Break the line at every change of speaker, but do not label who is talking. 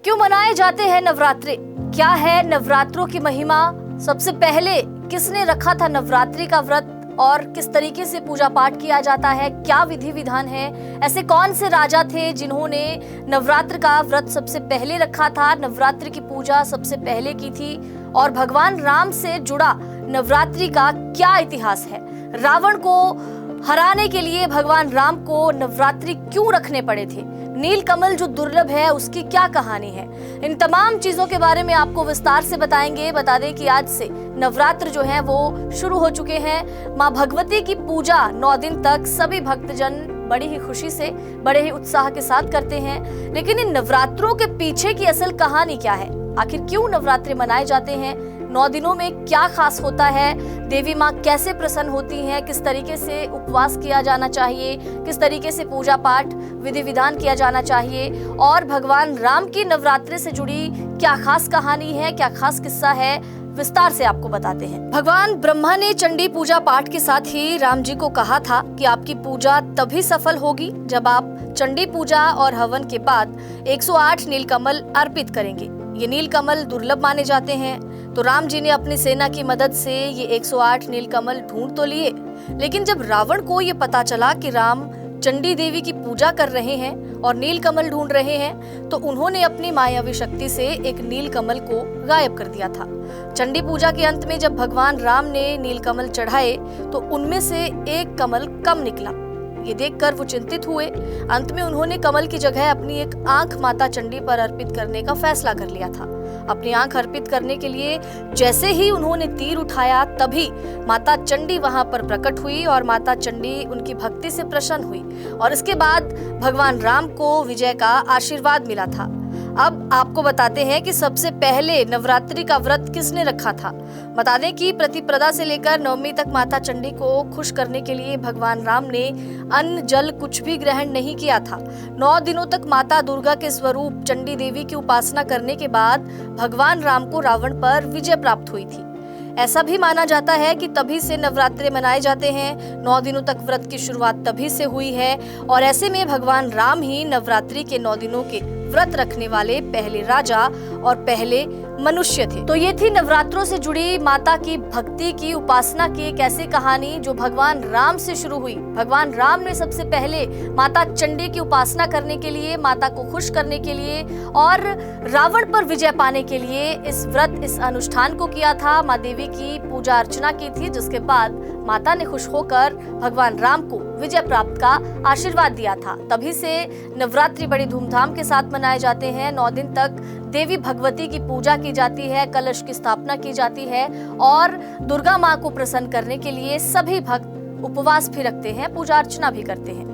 क्यों मनाए जाते हैं नवरात्रि? क्या है नवरात्रों की महिमा? सबसे पहले किसने रखा था नवरात्रि का व्रत और किस तरीके से पूजा पाठ किया जाता है? क्या विधि विधान है? ऐसे कौन से राजा थे जिन्होंने नवरात्र का व्रत सबसे पहले रखा था, नवरात्रि की पूजा सबसे पहले की थी? और भगवान राम से जुड़ा नवरात्रि का क्या इतिहास है? रावण को हराने के लिए भगवान राम को नवरात्रि क्यों रखने पड़े थे? नीलकमल जो दुर्लभ है उसकी क्या कहानी है? इन तमाम चीजों के बारे में आपको विस्तार से बताएंगे। बता दें कि आज से नवरात्र जो है वो शुरू हो चुके हैं। माँ भगवती की पूजा 9 दिन तक सभी भक्तजन बड़ी ही खुशी से, बड़े ही उत्साह के साथ करते हैं। लेकिन इन नवरात्रों के पीछे की असल कहानी क्या है? आखिर क्यों नवरात्रि मनाए जाते हैं? 9 दिनों में क्या खास होता है? देवी माँ कैसे प्रसन्न होती हैं? किस तरीके से उपवास किया जाना चाहिए? किस तरीके से पूजा पाठ विधि विधान किया जाना चाहिए? और भगवान राम की नवरात्रि से जुड़ी क्या खास कहानी है, क्या खास किस्सा है, विस्तार से आपको बताते हैं। भगवान ब्रह्मा ने चंडी पूजा पाठ के साथ ही राम जी को कहा था कि आपकी पूजा तभी सफल होगी जब आप चंडी पूजा और हवन के बाद 108 नीलकमल अर्पित करेंगे। ये नीलकमल दुर्लभ माने जाते हैं, तो राम जी ने अपनी सेना की मदद से ये 108 नीलकमल ढूंढ तो लिए, लेकिन जब रावण को ये पता चला कि राम चंडी देवी की पूजा कर रहे हैं और नीलकमल ढूंढ रहे हैं, तो उन्होंने अपनी मायावी शक्ति से एक नीलकमल को गायब कर दिया था। चंडी पूजा के अंत में जब भगवान राम ने नीलकमल चढ़ाए तो उनमें से एक कमल कम निकला। ये देखकर वो चिंतित हुए। अंत में उन्होंने कमल की जगह अपनी एक आंख माता चंडी पर अर्पित करने का फैसला कर लिया था। अपनी आंख अर्पित करने के लिए जैसे ही उन्होंने तीर उठाया, तभी माता चंडी वहां पर प्रकट हुई और माता चंडी उनकी भक्ति से प्रसन्न हुई और इसके बाद भगवान राम को विजय का आशीर्वाद मिला था। अब आपको बताते हैं कि सबसे पहले नवरात्रि का व्रत किसने रखा था। बता दें कि प्रतिपदा से लेकर नवमी तक माता चंडी को खुश करने के लिए भगवान राम ने अन्न जल कुछ भी ग्रहण नहीं किया था। 9 दिनों तक माता दुर्गा के स्वरूप चंडी देवी की उपासना करने के बाद भगवान राम को रावण पर विजय प्राप्त हुई थी। ऐसा भी माना जाता है कि तभी से नवरात्रे मनाए जाते हैं। 9 दिनों तक व्रत की शुरुआत तभी से हुई है और ऐसे में भगवान राम ही नवरात्रि के 9 दिनों के व्रत रखने वाले पहले राजा और पहले मनुष्य थे। तो ये थी नवरात्रों से जुड़ी माता की भक्ति की, उपासना की एक ऐसी कहानी जो भगवान राम से शुरू हुई। भगवान राम ने सबसे पहले माता चंडी की उपासना करने के लिए, माता को खुश करने के लिए और रावण पर विजय पाने के लिए इस व्रत, इस अनुष्ठान को किया था। माँ देवी की पूजा अर्चना की थी, जिसके बाद माता ने खुश होकर भगवान राम को विजय प्राप्त का आशीर्वाद दिया था। तभी से नवरात्रि बड़ी धूमधाम के साथ मनाए जाते हैं। 9 दिन तक देवी भगवती की पूजा की जाती है, कलश की स्थापना की जाती है और दुर्गा माँ को प्रसन्न करने के लिए सभी भक्त उपवास भी रखते हैं, पूजा अर्चना भी करते हैं।